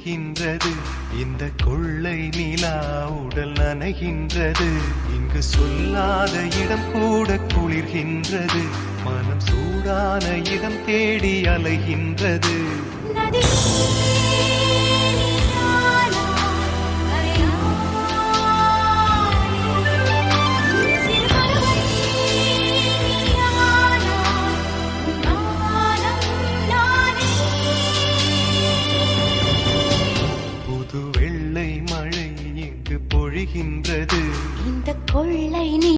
புரிகின்றது. இந்த கொள்ளை நிலா உடல் நனைகின்றது. இங்கு சொல்லாத இடம் கூட குளிர்கின்றது. மனம் சூடான இடம் தேடி அலைகின்றது. நதியே